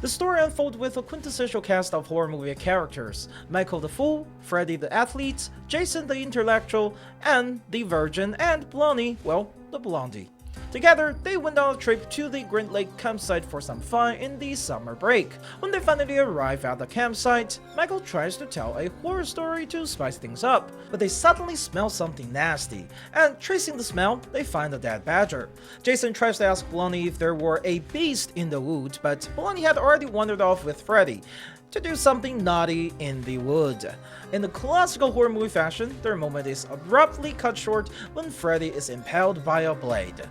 The story unfolds with a quintessential cast of horror movie characters: Michael the Fool, Freddy the Athlete, Jason the Intellectual, and the Virgin, and Blondie, well, the Blondie. Together, they went on a trip to the Grand Lake campsite for some fun in the summer break. When they finally arrive at the campsite, Michael tries to tell a horror story to spice things up, but they suddenly smell something nasty, and tracing the smell, they find a dead badger. Jason tries to ask Blondie if there were a beast in the woods, but Blondie had already wandered off with Freddy to do something naughty in the wood. In the classical horror movie fashion, their moment is abruptly cut short when Freddy is impaled by a blade.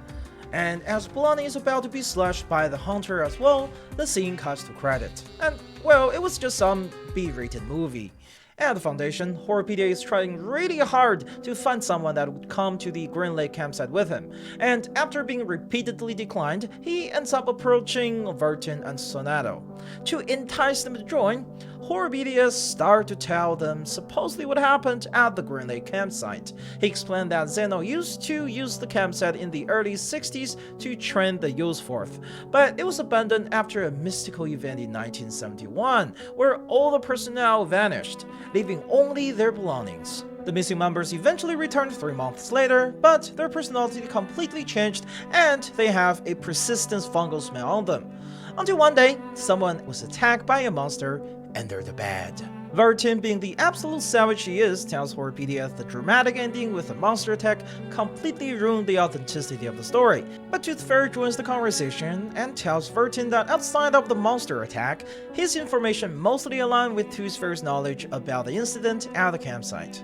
And as Blondie is about to be slashed by the hunter as well, the scene cuts to credit. And well, it was just some B-rated movie. At the Foundation, Horrorpedia is trying really hard to find someone that would come to the Green Lake campsite with him, and after being repeatedly declined, he ends up approaching Vertin and Sonato. To entice them to join, Horrorpedia starts to tell them supposedly what happened at the Green Lake campsite. He explained that Zeno used to use the campsite in the early 60s to train the youth force, but it was abandoned after a mystical event in 1971, where all the personnel vanished, leaving only their belongings. The missing members eventually returned 3 months later, but their personality completely changed and they have a persistent fungal smell on them. Until one day, someone was attacked by a monster and they're the bad. Vertin, being the absolute savage she is, tells Horrorpedia the dramatic ending with a monster attack completely ruined the authenticity of the story. But Tooth Fairy joins the conversation and tells Vertin that outside of the monster attack, his information mostly aligned with Tooth Fairy's knowledge about the incident at the campsite.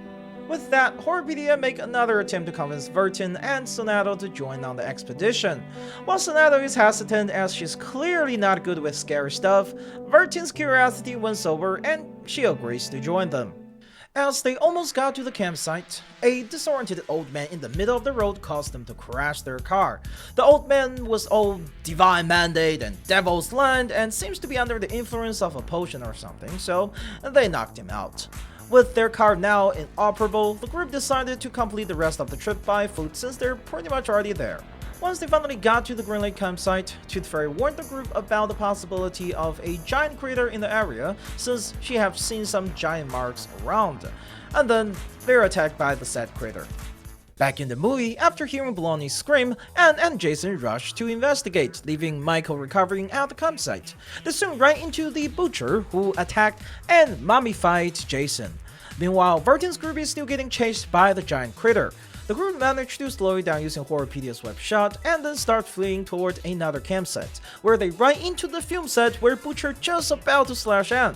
With that, Horrorpedia make another attempt to convince Vertin and Sonato to join on the expedition. While Sonato is hesitant as she's clearly not good with scary stuff, Vertin's curiosity wins over and she agrees to join them. As they almost got to the campsite, a disoriented old man in the middle of the road caused them to crash their car. The old man was all divine mandate and devil's land and seems to be under the influence of a potion or something, so they knocked him out. With their car now inoperable, the group decided to complete the rest of the trip by foot since they're pretty much already there. Once they finally got to the Green Lake campsite, Tooth Fairy warned the group about the possibility of a giant crater in the area since she had seen some giant marks around, and then they're attacked by the said crater. Back in the movie, after hearing Blondie scream, Anne and Jason rush to investigate, leaving Michael recovering at the campsite. They soon ran into the butcher, who attacked and mummified Jason. Meanwhile, Vertin's group is still getting chased by the giant critter. The group managed to slow it down using Horrorpedia's web shot and then start fleeing toward another campsite, where they run into the film set where Butcher just about to slash Anne.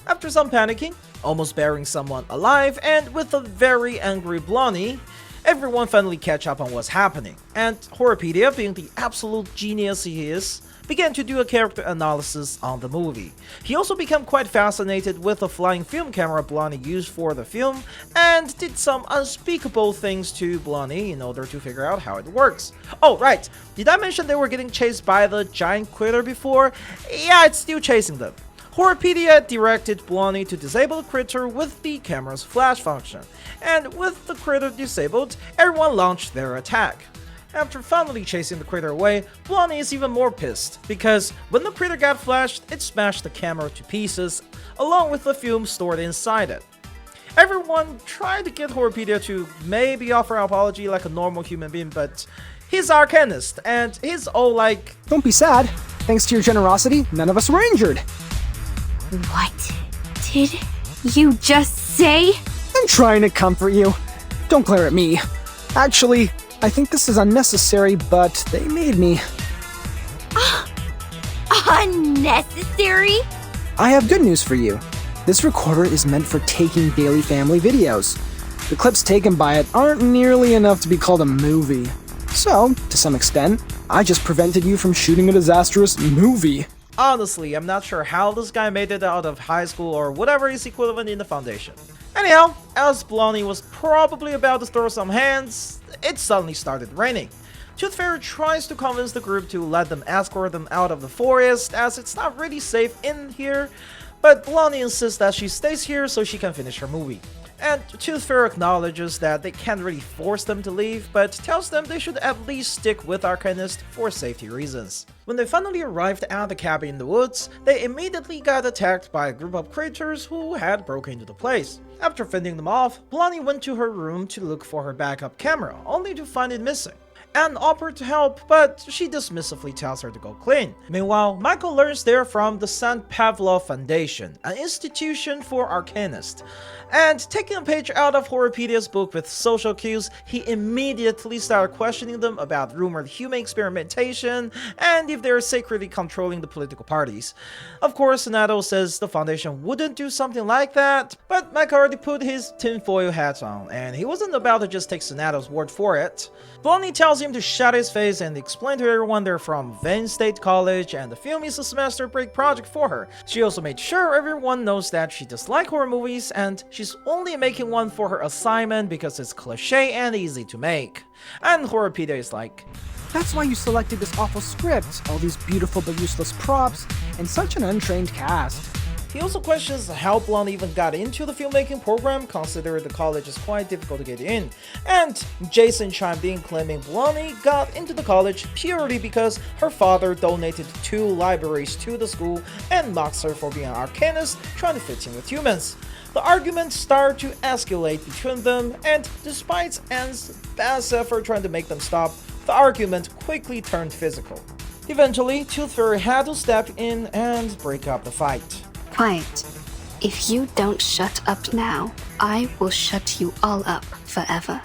After some panicking, almost burying someone alive, and with a very angry Blondie, everyone finally catch up on what's happening, and Horrorpedia, being the absolute genius he is, began to do a character analysis on the movie. He also became quite fascinated with the flying film camera Blondie used for the film, and did some unspeakable things to Blondie in order to figure out how it works. Oh right, did I mention they were getting chased by the giant critter before? Yeah, it's still chasing them. Horrorpedia directed Blondie to disable the critter with the camera's flash function, and with the critter disabled, everyone launched their attack. After finally chasing the critter away, Blondie is even more pissed, because when the critter got flashed, it smashed the camera to pieces, along with the film stored inside it. Everyone tried to get Horrorpedia to maybe offer an apology like a normal human being, but he's arcanist, and he's all like, "Don't be sad. Thanks to your generosity, none of us were injured." What did you just say? I'm trying to comfort you. Don't glare at me. Actually, I think this is unnecessary, but they made me. Unnecessary? I have good news for you. This recorder is meant for taking daily family videos. The clips taken by it aren't nearly enough to be called a movie. So, to some extent, I just prevented you from shooting a disastrous movie. honestly, I'm not sure how this guy made it out of high school or whatever is equivalent in the Foundation. Anyhow, as Blondie was probably about to throw some hands, it suddenly started raining. Tooth Fairy tries to convince the group to let them escort them out of the forest, as it's not really safe in here, but Blondie insists that she stays here so she can finish her movie. And Tooth Fairy acknowledges that they can't really force them to leave, but tells them they should at least stick with Arcanist for safety reasons. When they finally arrived at the cabin in the woods, they immediately got attacked by a group of creatures who had broken into the place. After fending them off, Blondie went to her room to look for her backup camera, only to find it missing. Anne offered to help, but she dismissively tells her to go clean. Meanwhile, Michael learns they're from the St. Pavlov Foundation, an institution for arcanists. And taking a page out of Horipedia's book with social cues, he immediately started questioning them about rumored human experimentation and if they're secretly controlling the political parties. Of course, Nato says the Foundation wouldn't do something like that, but Michael already put his tinfoil hat on, and he wasn't about to just take Sonato's word for it. Blondie tells him to shut his face and explain to everyone they're from Vane State College and the film is a semester break project for her. She also made sure everyone knows that she dislikes horror movies and she's only making one for her assignment because it's cliche and easy to make. And Horipedia is like, That's why you selected this awful script, all these beautiful but useless props, and such an untrained cast. He also questions how Blondie even got into the filmmaking program, considering the college is quite difficult to get in. And Jason chimed in claiming Blondie got into the college purely because her father donated 2 libraries to the school and mocks her for being an arcanist trying to fit in with humans. The arguments start to escalate between them, and despite Anne's best effort trying to make them stop, the argument quickly turned physical. Eventually, Tooth Fairy had to step in and break up the fight. Quiet. If you don't shut up now, I will shut you all up forever.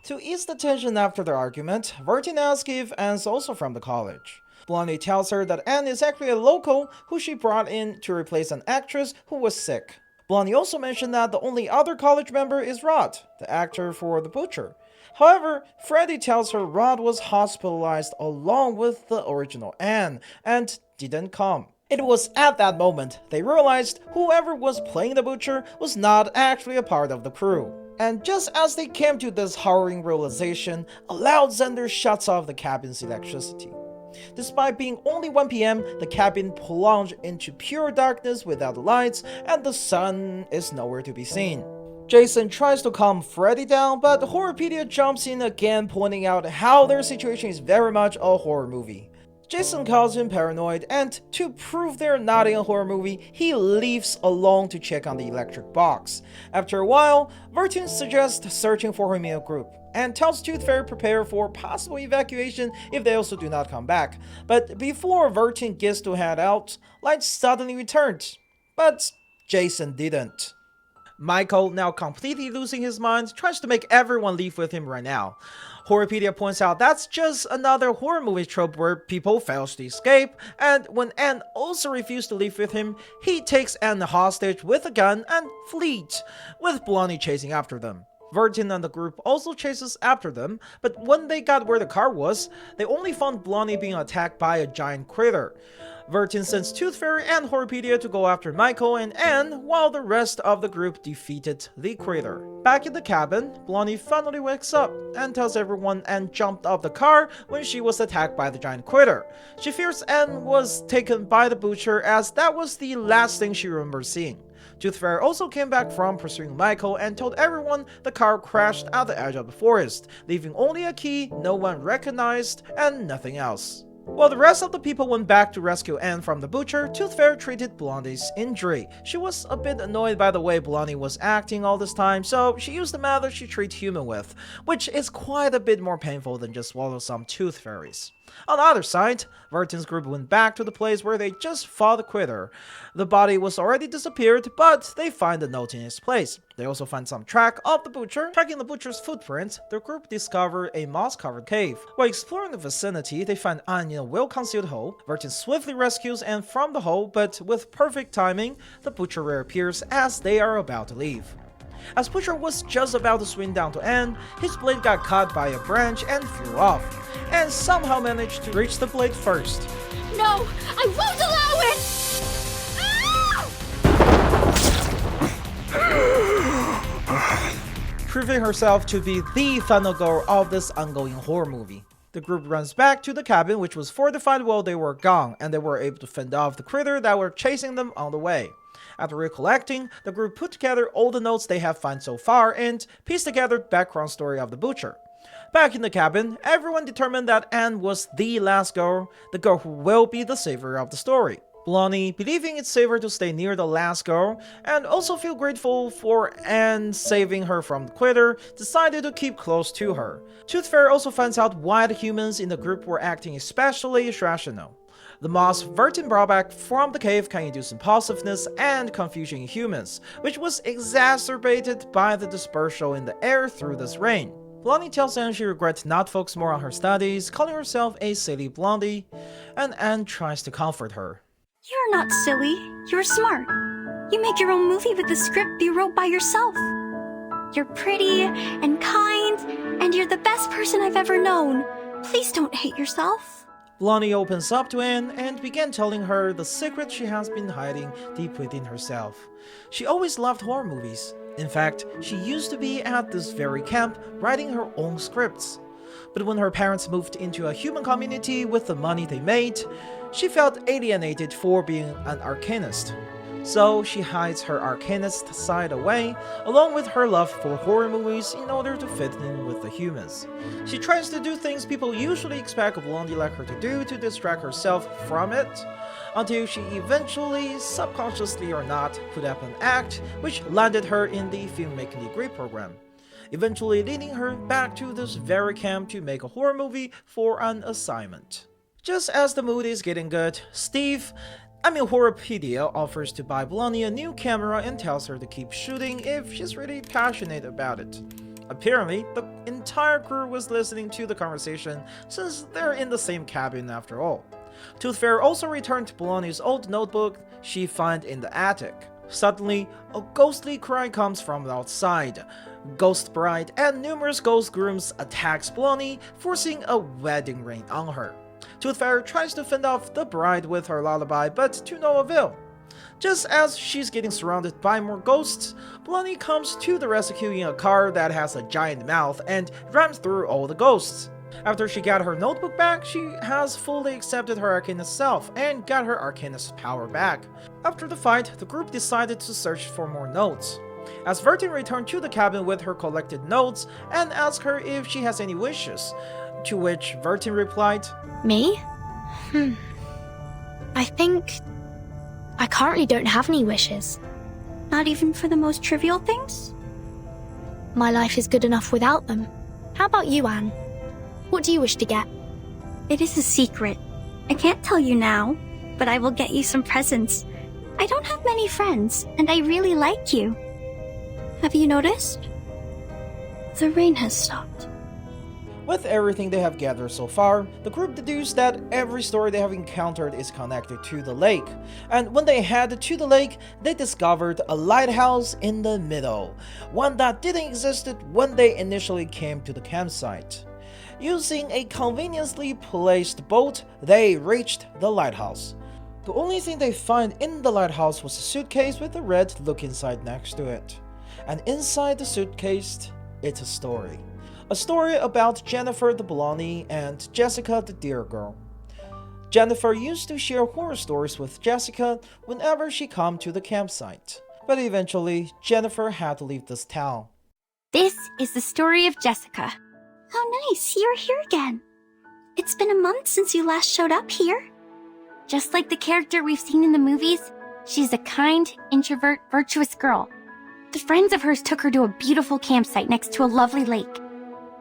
To ease the tension after the argument, Vertin asks if Anne's also from the college. Blondie tells her that Anne is actually a local who she brought in to replace an actress who was sick. Blondie also mentioned that the only other college member is Rod, the actor for The Butcher. However, Freddy tells her Rod was hospitalized along with the original Anne and didn't come. It was at that moment they realized whoever was playing the Butcher was not actually a part of the crew. And just as they came to this harrowing realization, a loud Zender shuts off the cabin's electricity. Despite being only 1 PM, the cabin plunged into pure darkness without the lights, and the sun is nowhere to be seen. Jason tries to calm Freddy down, but Horipedia jumps in again, pointing out how their situation is very much a horror movie. Jason calls him paranoid, and to prove they're not in a horror movie, he leaves alone to check on the electric box. After a while, Vertin suggests searching for him in a group, and tells Tooth Fairy prepare for possible evacuation if they also do not come back. But before Vertin gets to head out, light suddenly returns. But Jason didn't. Michael, now completely losing his mind, tries to make everyone leave with him right now. Horipedia points out that's just another horror movie trope where people fail to escape, and when Anne also refused to leave with him, he takes Anne hostage with a gun and flees, with Blondie chasing after them. Vertin and the group also chases after them, but when they got where the car was, they only found Blondie being attacked by a giant critter. Vertin sends Tooth Fairy and Horipedia to go after Michael and Anne, while the rest of the group defeated the critter. Back in the cabin, Blondie finally wakes up and tells everyone Anne jumped off the car when she was attacked by the giant critter. She fears Anne was taken by the Butcher, as that was the last thing she remembers seeing. Tooth Fairy also came back from pursuing Michael and told everyone the car crashed at the edge of the forest, leaving only a key no one recognized and nothing else. While the rest of the people went back to rescue Anne from the Butcher, Tooth Fairy treated Blondie's injury. She was a bit annoyed by the way Blondie was acting all this time, so she used the method she treats humans with, which is quite a bit more painful than just swallow some Tooth Fairies. On the other side, Vertin's group went back to the place where they just fought the critter. The body was already disappeared, but they find a note in its place. They also find some track of the Butcher. Tracking the Butcher's footprint, the group discovered a moss-covered cave. While exploring the vicinity, they find Anne in a well-concealed hole. Vertin swiftly rescues Anne from the hole, but with perfect timing, the Butcher reappears as they are about to leave. As Butcher was just about to swing down to Anne, his blade got caught by a branch and flew off, and somehow managed to reach the blade first. No, I won't allow it! Ah! Proving herself to be the final girl of this ongoing horror movie. The group runs back to the cabin, which was fortified while they were gone, and they were able to fend off the critter that were chasing them on the way. After recollecting, the group put together all the notes they have found so far and pieced together the background story of the butcher. Back in the cabin, everyone determined that Anne was the last girl, the girl who will be the savior of the story. Blondie, believing it's safer to stay near the last girl, and also feel grateful for Anne saving her from the quitter, decided to keep close to her. Tooth Fairy also finds out why the humans in the group were acting especially irrational. The moss Vertin brought back from the cave can induce impulsiveness and confusion in humans, which was exacerbated by the dispersal in the air through this rain. Blondie tells Anne she regrets not focusing more on her studies, calling herself a silly Blondie, and Anne tries to comfort her. You're not silly. You're smart. You make your own movie with the script you wrote by yourself. You're pretty and kind, and you're the best person I've ever known. Please don't hate yourself. Blondie opens up to Anne and begins telling her the secret she has been hiding deep within herself. She always loved horror movies. In fact, she used to be at this very camp writing her own scripts. But when her parents moved into a human community with the money they made, she felt alienated for being an arcanist. So she hides her arcanist side away, along with her love for horror movies in order to fit in with the humans. She tries to do things people usually expect a Blondie like her to do to distract herself from it, until she eventually, subconsciously or not, put up an act which landed her in the filmmaking degree program, eventually leading her back to this very camp to make a horror movie for an assignment. Just as the mood is getting good, Horropedia offers to buy Blondie a new camera and tells her to keep shooting if she's really passionate about it. Apparently, the entire crew was listening to the conversation since they're in the same cabin after all. Tooth Fairy also returned to Blondie's old notebook she found in the attic. Suddenly, a ghostly cry comes from outside. Ghost Bride and numerous ghost grooms attacks Blondie, forcing a wedding ring on her. Tooth Fairy tries to fend off the bride with her lullaby, but to no avail. Just as she's getting surrounded by more ghosts, Blondie comes to the rescue in a car that has a giant mouth and rams through all the ghosts. After she got her notebook back, she has fully accepted her arcanist self and got her arcanist power back. After the fight, the group decided to search for more notes. As Vertin returned to the cabin with her collected notes and asked her if she has any wishes, to which Vertin replied, Me? I think I currently don't have any wishes. Not even for the most trivial things? My life is good enough without them. How about you, Anne? What do you wish to get? It is a secret. I can't tell you now, but I will get you some presents. I don't have many friends, and I really like you. Have you noticed? The rain has stopped. With everything they have gathered so far, the group deduced that every story they have encountered is connected to the lake. And when they headed to the lake, they discovered a lighthouse in the middle, one that didn't exist when they initially came to the campsite. Using a conveniently placed boat, they reached the lighthouse. The only thing they find in the lighthouse was a suitcase with a red look inside next to it. And inside the suitcase, it's a story. A story about Jennifer the Blondie and Jessica the Deer Girl. Jennifer used to share horror stories with Jessica whenever she came to the campsite. But eventually, Jennifer had to leave this town. This is the story of Jessica. How nice, you're here again. It's been a month since you last showed up here. Just like the character we've seen in the movies, she's a kind, introvert, virtuous girl. The friends of hers took her to a beautiful campsite next to a lovely lake.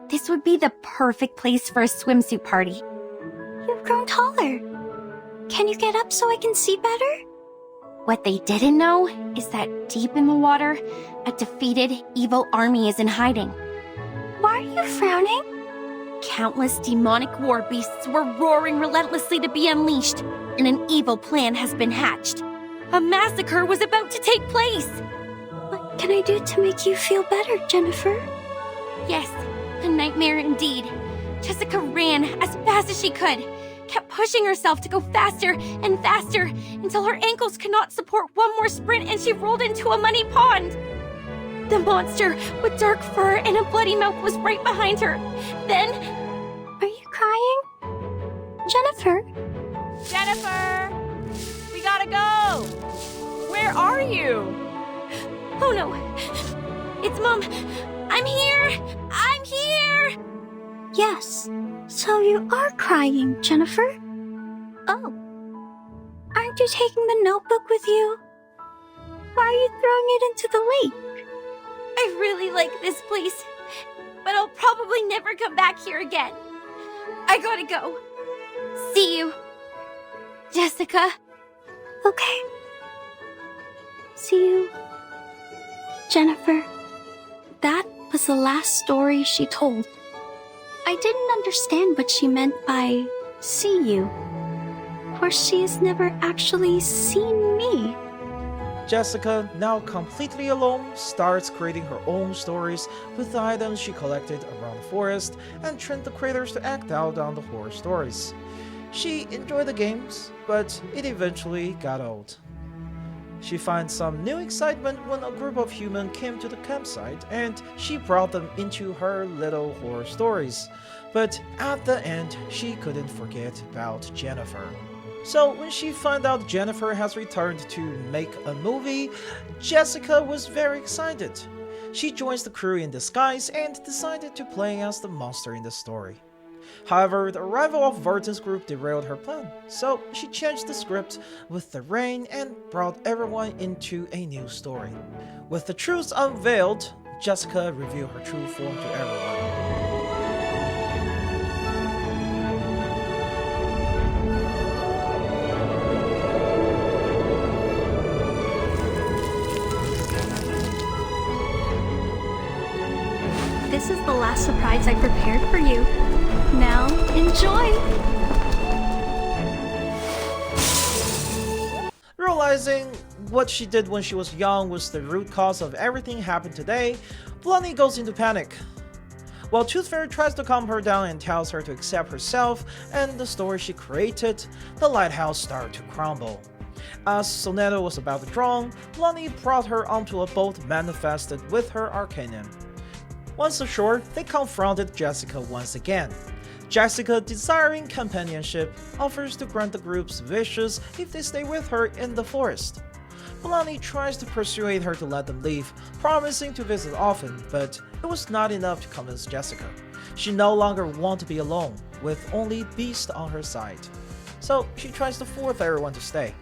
This would be the perfect place for a swimsuit party. You've grown taller. Can you get up so I can see better? What they didn't know is that deep in the water, a defeated, evil army is in hiding. Why are you frowning? Countless demonic war beasts were roaring relentlessly to be unleashed, and an evil plan has been hatched. A massacre was about to take place. What can I do to make you feel better, Jennifer? Yes, a nightmare indeed. Jessica ran as fast as she could, kept pushing herself to go faster and faster until her ankles could not support one more sprint and she rolled into a muddy pond. The monster with dark fur and a bloody mouth was right behind her. Then... Are you crying? Jennifer? Jennifer! We gotta go! Where are you? Oh no. It's Mom. I'm here! I'm here! Yes. So you are crying, Jennifer? Oh. Aren't you taking the notebook with you? Why are you throwing it into the lake? I really like this place, but I'll probably never come back here again. I gotta go. See you, Jessica. Okay. See you, Jennifer. That was the last story she told. I didn't understand what she meant by see you, for she has never actually seen me. Jessica, now completely alone, starts creating her own stories with the items she collected around the forest and trained the creators to act out on the horror stories. She enjoyed the games, but it eventually got old. She finds some new excitement when a group of humans came to the campsite and she brought them into her little horror stories. But at the end, she couldn't forget about Jennifer. So when she found out Jennifer has returned to make a movie, Jessica was very excited. She joins the crew in disguise and decided to play as the monster in the story. However, the arrival of Verton's group derailed her plan, so she changed the script with the rain and brought everyone into a new story. With the truth unveiled, Jessica revealed her true form to everyone. This is the last surprise I prepared for you. Now, enjoy! Realizing what she did when she was young was the root cause of everything happened today, Blondie goes into panic. While Tooth Fairy tries to calm her down and tells her to accept herself and the story she created, the lighthouse started to crumble. As Sonetta was about to drown, Blondie brought her onto a boat manifested with her arcanist. Once ashore, they confronted Jessica once again. Jessica, desiring companionship, offers to grant the group's wishes if they stay with her in the forest. Blondie tries to persuade her to let them leave, promising to visit often, but it was not enough to convince Jessica. She no longer wanted to be alone, with only Beast on her side. So she tries to force everyone to stay.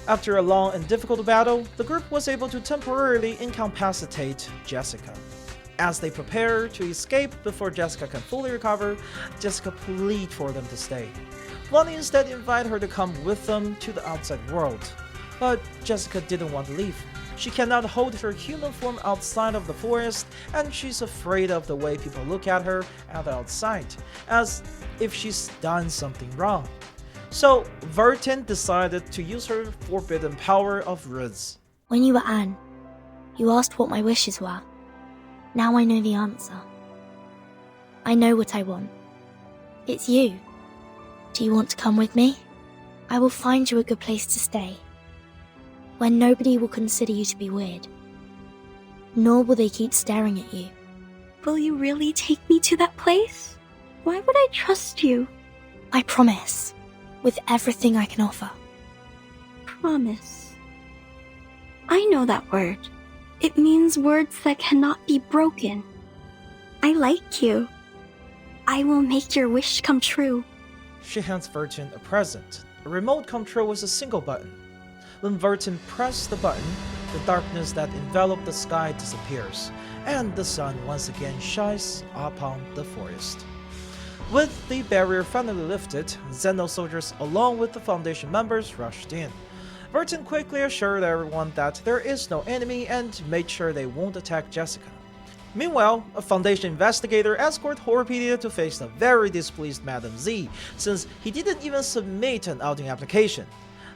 After a long and difficult battle, the group was able to temporarily incapacitate Jessica. As they prepare to escape before Jessica can fully recover, Jessica pleads for them to stay. Blondie instead invited her to come with them to the outside world. But Jessica didn't want to leave. She cannot hold her human form outside of the forest, and she's afraid of the way people look at her at the outside, as if she's done something wrong. So Verton decided to use her forbidden power of Riz. When you were Anne, you asked what my wishes were. Now I know the answer. I know what I want. It's you. Do you want to come with me? I will find you a good place to stay, where nobody will consider you to be weird, nor will they keep staring at you. Will you really take me to that place? Why would I trust you? I promise, with everything I can offer. Promise. I know that word. It means words that cannot be broken. I like you. I will make your wish come true. She hands Verton a present, a remote control with a single button. When Verton presses the button, the darkness that enveloped the sky disappears, and the sun once again shines upon the forest. With the barrier finally lifted, Xeno soldiers along with the Foundation members rushed in. Verton quickly assured everyone that there is no enemy and made sure they won't attack Jessica. Meanwhile, a Foundation investigator escorted Horia to face the very displeased Madam Z, since he didn't even submit an outing application.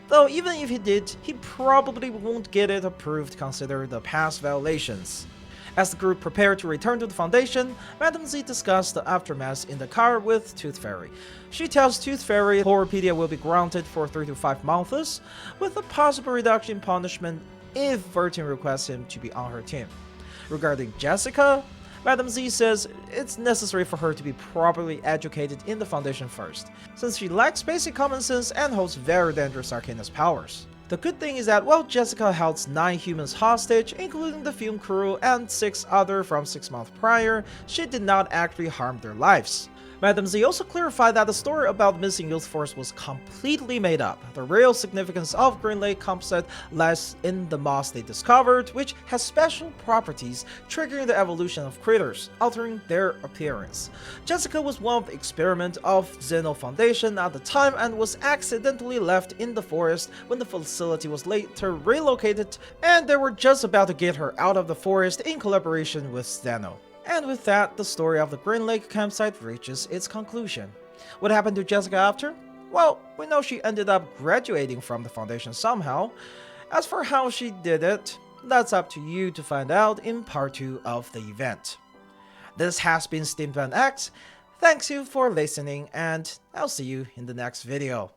Though even if he did, he probably won't get it approved considering the past violations. As the group prepared to return to the Foundation, Madam Z discussed the aftermath in the car with Tooth Fairy. She tells Tooth Fairy Horia will be grounded for 3 to 5 months, with a possible reduction in punishment if Verton requests him to be on her team. Regarding Jessica, Madam Z says it's necessary for her to be properly educated in the Foundation first, since she lacks basic common sense and holds very dangerous arcanist powers. The good thing is that, well, Jessica held 9 humans hostage, including the film crew and 6 others from 6 months prior. She did not actually harm their lives. Madam Z also clarified that the story about missing youth force was completely made up. The real significance of Green Lake composite lies in the moss they discovered, which has special properties triggering the evolution of critters, altering their appearance. Jessica was one of the experiments of Xeno Foundation at the time and was accidentally left in the forest when the facility was later relocated, and they were just about to get her out of the forest in collaboration with Xeno. And with that, the story of the Green Lake campsite reaches its conclusion. What happened to Jessica after? Well, we know she ended up graduating from the Foundation somehow. As for how she did it, that's up to you to find out in part 2 of the event. This has been Steampunk X. Thanks you for listening, and I'll see you in the next video.